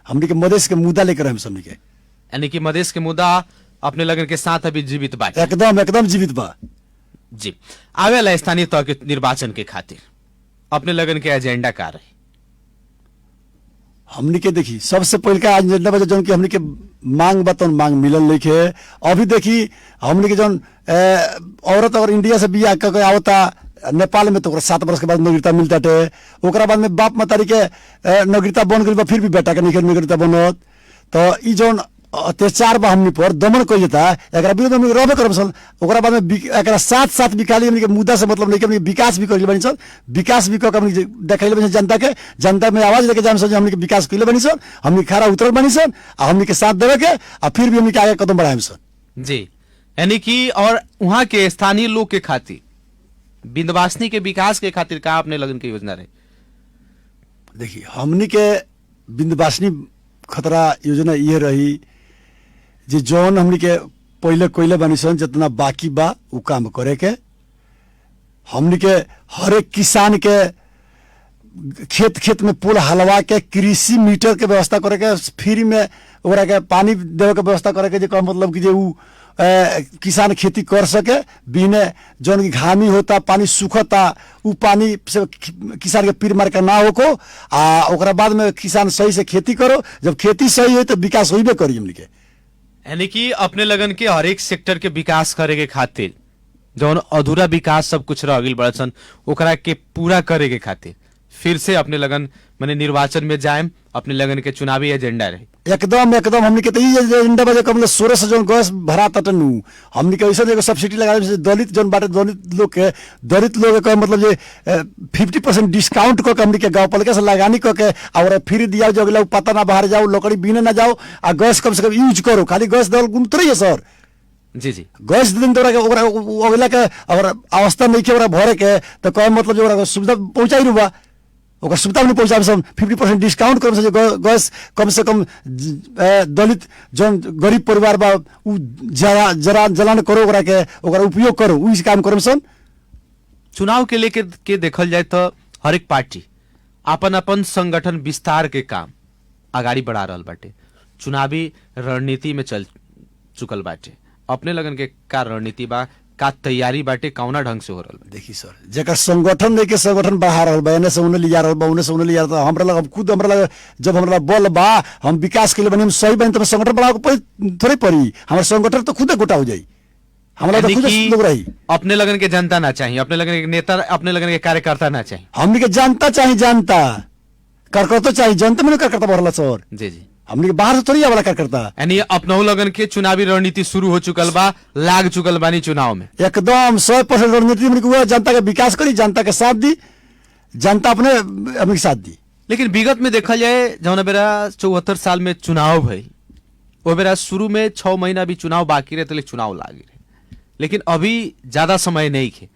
Speaker 4: हमनी के मधेश के मुद्दा लेकर रहम हमनी के।
Speaker 3: यानी कि मधेश के मुद्दा अपने लगन के साथ अभी जीवित बा?
Speaker 4: एकदम जीवित बा
Speaker 3: जी। आवेला स्थानीय तह के निर्वाचन के खातिर अपने लगन के एजेंडा का रही?
Speaker 4: हमनी के देखी सबसे पहले का एजेंडा बा जौन की हमनी के मांग बा तौन मांग मिलल नहीं के। अभी देखी हमनी के जौन औरत अगर इंडिया से बियाह करके आवता नेपाल में तो 7 वर्ष के बाद नागरिकता मिलता टे। ओकरा बाद में बाप मतारी के नागरिकता बन गई बा, फिर भी बेटा के नहीं नागरिकता बनत। तो ई जौन अत्याचार बा हमनी पर दमन कइल जाता, एकरा विरोध में रहबे करब सन। ओकरा बाद में एकरा साथ भी खाली हमनी के मुद्दा से मतलब नहीं कि हमनी विकास भी कइल बानी सन। विकास भी क हमनी देखैले बानी जनता के, जनता में आवाज लेके जाम सन, हमनी के विकास कइले बानी सन, हमनी खरा उतरल बानी सन, आ हमनी के साथ देवे के आ फिर भी हमनी के आगे कदम बढ़ाएम सन।
Speaker 3: जी। यानी कि और वहां के स्थानीय लोग के खातिर बिंदवासनी के विकास के खातिर का अपने लगन की योजना रहे?
Speaker 4: देखिए हमनी के बिंदवासनी खतरा योजना ये रही जे जौन हमनी के पहले कोयले बानी सन, जितना बाकी बा उ काम करे के। हमनी के हर एक किसान के खेत में पुल हलवा के कृषि मीटर के व्यवस्था करे के, फ्री में ओकरा के पानी देवे के व्यवस्था करे के, जे मतलब कि जे उ किसान खेती कर सके बिना जौन की घामी होता, पानी सूखता, उ पानी से किसान के पीर मार के ना होको। आ ओकरा बाद में किसान सही से खेती करो, जब खेती सही हो तो विकास होइबे करी हमनी के।
Speaker 3: यानी कि अपने लगन के हर एक सेक्टर के विकास करे के खातिर जौन अधूरा विकास सब कुछ रह गइल बड़सन, ओकरा के पूरा करे के खातिर फिर से अपने लगन माने निर्वाचन में जाएम, अपने लगन के चुनावी एजेंडा रहे।
Speaker 4: एकदम हमनी के तो ये एजेंडा बजे कम 16 से जौन गैस भरा तटनु हमनी के ऐसा एगो सब्सिडी लगा दे दलित जौन बाटे दलित लोग के मतलब जे 50% डिस्काउंट को हमनी के गांव पालिका से लगानी को के और फिर दिया जो अगला पता ना बाहर जाओ, लकड़ी बीने ना जाओ, आ गैस कम से कम यूज करो। खाली गैस दल उतरी है सर। जी गैस दिन तोरा के अगला के अगर अवस्था नहीं के भरे के तो कहे मतलब जो सुविधा पहुंचाई रुबा, ओकर सुविधा नहीं पहुंचाबे सब 50% डिस्काउंट करम से गैस कम से कम दलित जौन गरीब परिवार बा उ जलान करो, ओकरा के ओकरा उपयोग करो, उ काम करम सन।
Speaker 3: चुनाव के लेके के देखल जाए तो हर एक पार्टी अपन अपन संगठन विस्तार के काम आगाड़ी बढ़ा रहल बाटे, चुनावी रणनीति में चल चुकल बाटे। अपने लगन के का रणनीति बा, का तैयारी बाटे कौना ढंग से हो रहल बा?
Speaker 4: देखिए सर, जेकर संगठन नहीं के संगठन बढ़ा रहल बा, एने से उन्हें लिया रहल बा, उन्हें से उन्हें लिया रहल बा। हमरा लग खुद हमरा लग जब हमरा बल बा, हम विकास के लिए बनी, हम सही बनी, तो संगठन बढ़ावे के थोड़ी पड़ी। हमारा संगठन तो खुदे गोटा हो जाई, हमरा तो
Speaker 3: यानी
Speaker 4: खुद
Speaker 3: कि
Speaker 4: लोग रही।
Speaker 3: अपने लगन के जनता ना चाहिए, अपने लगन के नेता, अपने लगन के कार्यकर्ता ना चाहिए।
Speaker 4: हमनी के जनता चाहिए, जनता कार्यकर्ता चाहिए, जनता में कार्यकर्ता बढ़ला सर।
Speaker 3: जी जी,
Speaker 4: हमनी के बाहर से थोड़ी आवाला कार्यकर्ता।
Speaker 3: यानी अपनहु लगन के चुनावी रणनीति शुरू हो चुकल बा, लाग चुकल बानी चुनाव में।
Speaker 4: एकदम 100% रणनीति हमनी के हुआ, जनता के विकास करी, जनता के साथ दी, जनता अपने हमनी के साथ दी।
Speaker 3: लेकिन विगत में देखा जाए जौन बेरा 74 साल में चुनाव भइल, वो बेरा शुरू में 6 महीना भी चुनाव बाकी रहे, तो चुनाव लागी रहे। लेकिन अभी ज्यादा समय नहीं खे,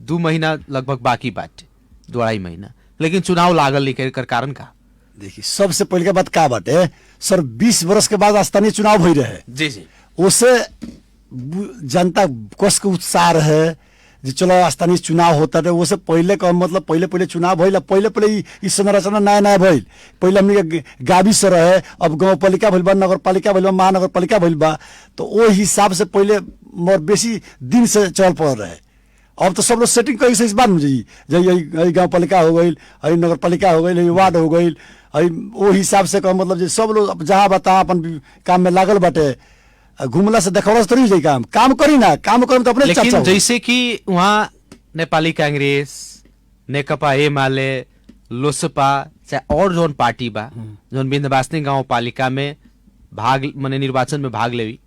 Speaker 3: 2 महीना लगभग बाकी बाटे, 2.5 महीना, लेकिन चुनाव लागल नहीं। एकर कारण का?
Speaker 4: देखिए, सबसे पहले के बात का बाटे सर, 20 वर्ष के बाद स्थानीय चुनाव भई रहे।
Speaker 3: जी जी,
Speaker 4: उससे जनता कस के उत्साह रहे जे चलो स्थानीय चुनाव होता रहे। उससे पहले का मतलब पहले चुनाव भइल, पहले ई संरचना नया भइल। पहले हमनी के गाविस रहे, अब गांव पालिका भइल बा, नगर पालिका भइल बा, महानगर पालिका भइल बा। तो वो हिसाब से पहले मोर बेसी दिन से चल पड़ रहे। अब तो सब लोग सेटिंग करी से इस बात में यही गांव पालिका हो गई, नगर पालिका हो गई, वार्ड हो गई, वो हिसाब से कह मतलब जे सब लोग जहाँ बता अपन काम में लागल बाटे। घूमला से देखौला से थोड़ी हो जाई, काम करी ना, काम करी तो अपने
Speaker 3: लेकिन
Speaker 4: चर्चा
Speaker 3: जैसे कि वहाँ नेपाली कांग्रेस, नेकपा एमाले, लोसपा, चाहे और जोन पार्टी बा जोन विन्ध्यवासिनी गांव पालिका में भाग माने निर्वाचन में भाग लेवी,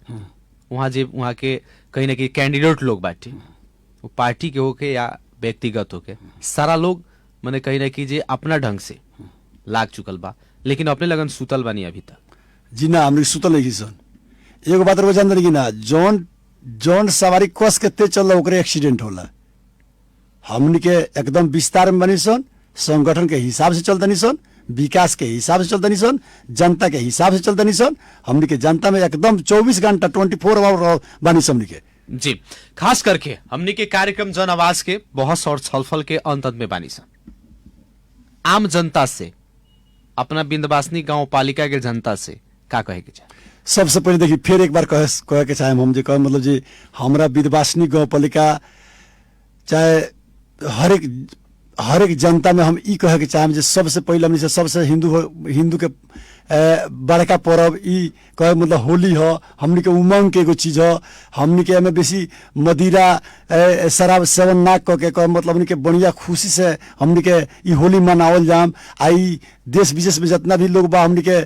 Speaker 3: वहाँ जे वहाँ के कहीं ना कहीं कैंडिडेट लोग बाटे, वो पार्टी के होके या व्यक्तिगत होके, सारा लोग माने कहीं ना कहीं जे अपना ढंग से लाग चुकल बा, लेकिन अपने लगन सुतल बानी अभी तक।
Speaker 4: जी ना, हमने सुतल नहीं की सन। एगो बात रोज जान की ना, जौन सवारी कस के तेज चल ओकरे एक्सीडेंट होला। हमनी के एकदम विस्तार में बनी सन, संगठन के हिसाब से चलतनी सन, विकास के हिसाब से चलतनी सन, जनता के हिसाब से चलतनी सन। हमनी के जनता में एकदम 24 घंटा 24 आवर बनी सन। हमनी के
Speaker 3: जी, खास करके हमनी के कार्यक्रम जन आवाज के बहस और छलफल के अंत में बानी सन। आम जनता से, अपना विन्ध्यवासिनी गांव पालिका के जनता से का कहे के चाहे?
Speaker 4: सबसे पहले देखिए, फिर एक बार कहे के चाहे हम जे कहे मतलब जी हमरा विन्ध्यवासिनी गांव पालिका चाहे हर एक जनता में हम ई कहे के चाहे जे सबसे पहले हमनी से सबसे हिंदू के बड़का पर्व ई कहे मतलब होली हो। हमनी के उमंग के एगो चीज हो। हमनी के में बेसी मदिरा शराब सेवन ना कह के मतलब हमनी के बढ़िया खुशी से हमनी के ई होली मनावल जाम। आई देश विदेश में जितना भी लोग बा हमनी के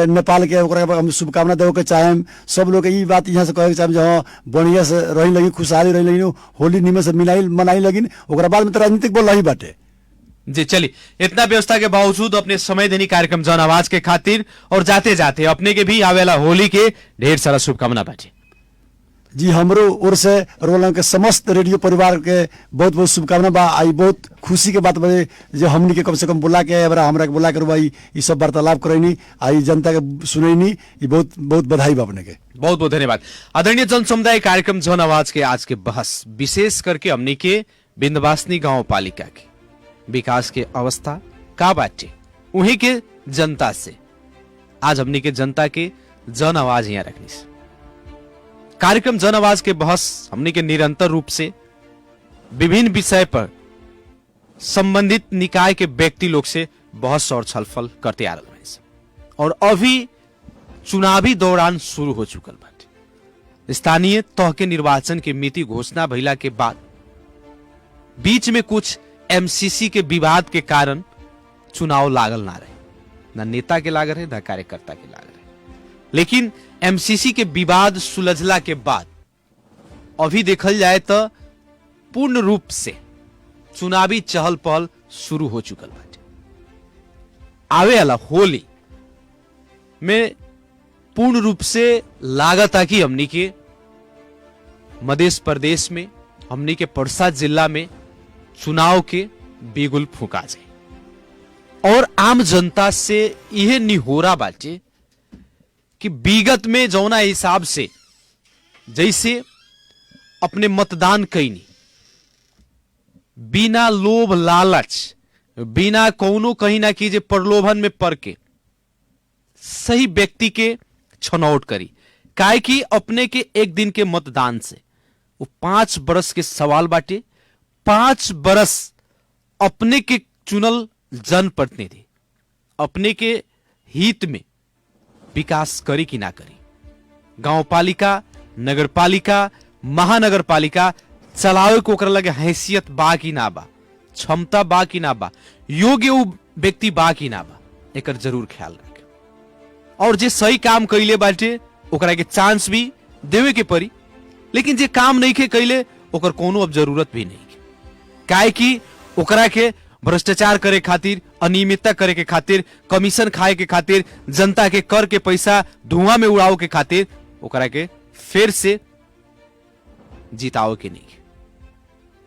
Speaker 4: नेपाल के ओकरा हम शुभकामना देवे के चाहेम। सब लोग के ई बात यहाँ से कहे के चाहेम जे हाँ बढ़िया से रही लगी, खुशहाली रही लगी, होली निमन से मनाई लगी। ओकरा बाद में तो राजनीतिक बोल रही बाटे।
Speaker 3: जी चलिए, इतना व्यवस्था के बावजूद अपने समय देनी कार्यक्रम जन आवाज के खातिर और जाते जाते अपने के भी आवेला होली के ढेर सारा शुभकामना बाटे।
Speaker 4: जी, हमरो ओर से रोलन के समस्त रेडियो परिवार के बहुत बहुत शुभकामना बा। आई बहुत खुशी के बात बे जो हमनी के कम से कम बुला के हमरा के बुला के भाई ई सब वार्तालाप करैनी, आई जनता के सुनैनी, ई बहुत बहुत बधाई बा अपने के।
Speaker 3: बहुत बहुत धन्यवाद। आदरणीय जन समुदाय कार्यक्रम जन आवाज के आज के बहस विशेष करके हमनी के विन्ध्यवासिनी गांव पालिका के विकास के अवस्था का बाटे उन्हीं के जनता से आज हमनी के जनता के जन आवाज यहाँ रखनी से कार्यक्रम जन आवाज के बहस हमनी के निरंतर रूप से विभिन्न विषय पर संबंधित निकाय के व्यक्ति लोग से बहस और छलफल करते आ रहे हैं और अभी चुनावी दौरान शुरू हो चुकल बाटे। स्थानीय तह के निर्वाचन के मिति घोषणा भइला के बाद बीच में कुछ एमसीसी के विवाद के कारण चुनाव लागल ना रहे, ना नेता के लाग रहे ना कार्यकर्ता के लाग रहे। लेकिन एमसीसी के विवाद सुलझला के बाद अभी देखल जाए तो पूर्ण रूप से चुनावी चहल पहल शुरू हो चुकल बाटे। आवे वाला होली में पूर्ण रूप से लागत है कि हमनी के मध्य प्रदेश में, हमनी के पर्सा जिला में चुनाव के बिगुल फूका जाए और आम जनता से यह निहोरा बाटे कि विगत में जौना हिसाब से जैसे अपने मतदान कैनी बिना लोभ लालच, बिना कौनो कहीं ना कीजिए प्रलोभन में पड़ के सही व्यक्ति के छनौट करी, काहे कि अपने के एक दिन के मतदान से वो 5 बरस के सवाल बाटे। 5 बरस अपने के चुनल जनप्रतिनिधि अपने के हित में विकास करी कि ना करी, गाउँपालिका, नगरपालिका, महानगरपालिका चलावे को ओकरा लगे हैसियत बा कि ना बा, क्षमता बा कि ना बा, योग्य उ व्यक्ति बा कि ना बा, एकर जरूर ख्याल रखे। और जे सही काम कैले बाटे ओकरा के चांस भी देवे के पड़ी, लेकिन जे काम नहीं के कैले ओकर कोनो अब जरूरत भी नहीं के, काहे कि ओकरा के भ्रष्टाचार करे खातिर, अनियमितता करे के खातिर, कमीशन खाए के खातिर, जनता के कर के पैसा धुआं में उड़ाओ के खातिर ओकरा के फिर से जिताओ के नहीं।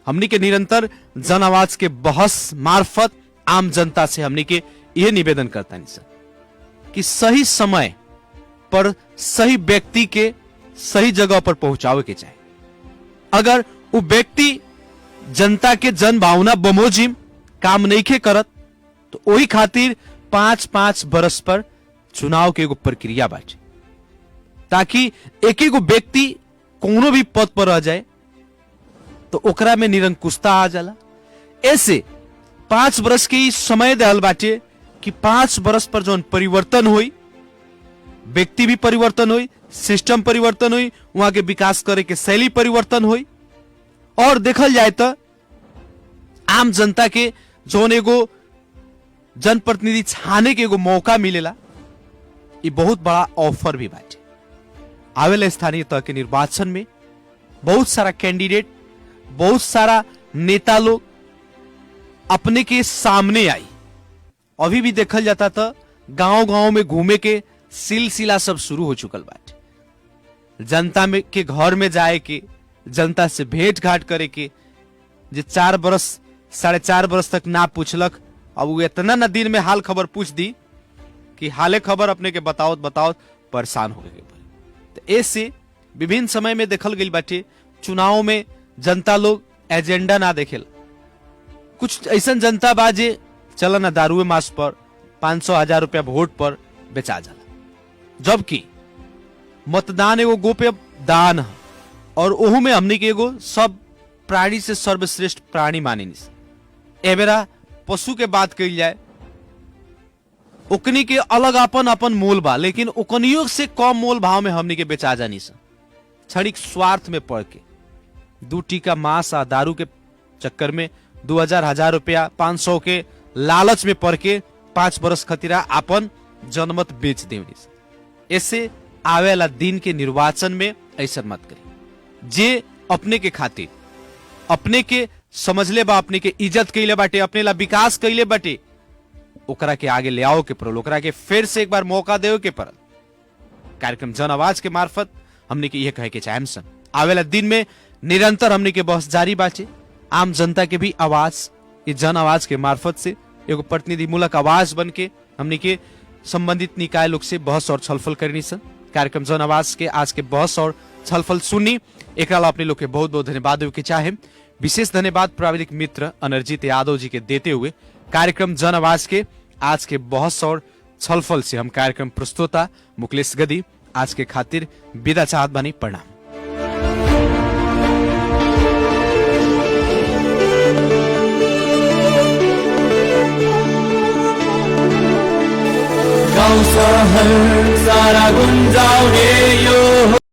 Speaker 3: हमनी के निरंतर जन आवाज के बहस मार्फत आम जनता से हमनी के यह निवेदन करता नहीं सर कि सही समय पर सही व्यक्ति के सही जगह पर पहुंचावे के चाहे। अगर वो व्यक्ति जनता के जन भावना बमोजिम काम नहीं के करत तो वही खातिर 5-5 बरस पर चुनाव के एगो प्रक्रिया बाटे, ताकि एक एक व्यक्ति कोनो भी पद पर रह जाए तो ओकरा में निरंकुशता आ जाला। ऐसे 5 बरस के समय दहल बाटे कि 5 बरस पर जो परिवर्तन हुई, व्यक्ति भी परिवर्तन हुई, सिस्टम परिवर्तन हुई, वहां के विकास करे के शैली परिवर्तन हुई। और देखल जाए तो आम जनता के जोन एगो जनप्रतिनिधि छाने के एगो मौका मिलेला, ये बहुत बड़ा ऑफर भी बाटे। आवेला स्थानीय तह के निर्वाचन में बहुत सारा कैंडिडेट, बहुत सारा नेता लोग अपने के सामने आई। अभी भी देखल जाता था गांव गांव में घूमे के सिलसिला सब शुरू हो चुकल बाटे। जनता में के घर में जाए के, जनता से भेंट घाट करे के, जे 4 बरस 4.5 बरस तक ना पूछलक, अब वो इतना न दिन में हाल खबर पूछ दी कि हाले खबर अपने के बताओ परेशान हो गए। तो ऐसे विभिन्न समय में देखल गई बाटे चुनाव में जनता लोग एजेंडा ना देखेला। कुछ ऐसा जनता बाजे चला ना दारुए मास पर 500,000 रुपया वोट पर बेचा जाला, जबकि मतदान एगो गोप्य दान है और ओहू में हमनी के एगो सब प्राणी से सर्वश्रेष्ठ प्राणी मानी। एबेरा पशु के बात कही जाए, ओकनी के अलग अपन अपन मोल बा, लेकिन ओकनियों से कम मोल भाव में हमनी के बेचा जानी सा। क्षणिक स्वार्थ में पड़ के 2 टीका मांस आ दारू के चक्कर में 2,000 रुपया 500 के लालच में पड़ के 5 बरस खतीरा अपन जनमत बेच देवनी। ऐसे आवेला दिन के निर्वाचन में ऐसा मत करी। जे अपने के खातिर, अपने के समझले बा, अपने के इज्जत कैले बाटे, अपने ला विकास कैले बाटे, ओकरा के आगे ले आओ के पड़ल, ओकरा के फिर से एक बार मौका देवे के पड़ल। कार्यक्रम जन आवाज के मार्फत हमने के यह कहे के चाहे सन आवेला दिन में निरंतर हमने के बहस जारी बाटे। आम जनता के भी आवाज ये जन आवाज के मार्फत से एगो प्रतिनिधि मूलक आवाज बन के हमने के संबंधित निकाय लोग से बहस और छलफल करनी सन। कार्यक्रम जन आवाज के आज के बहस और छलफल सुननी, एक अपने लोग के बहुत बहुत धन्यवाद देवे के चाहे। विशेष धन्यवाद प्राविधिक मित्र अनर्जित यादव जी के देते हुए कार्यक्रम जन आवाज के आज के बहस और छलफल से हम कार्यक्रम प्रस्तोता मुकेश गदी आज के खातिर विदा चाहत बानी। प्रणाम।
Speaker 2: गाउँ सहर सारा गुन्जाउने यो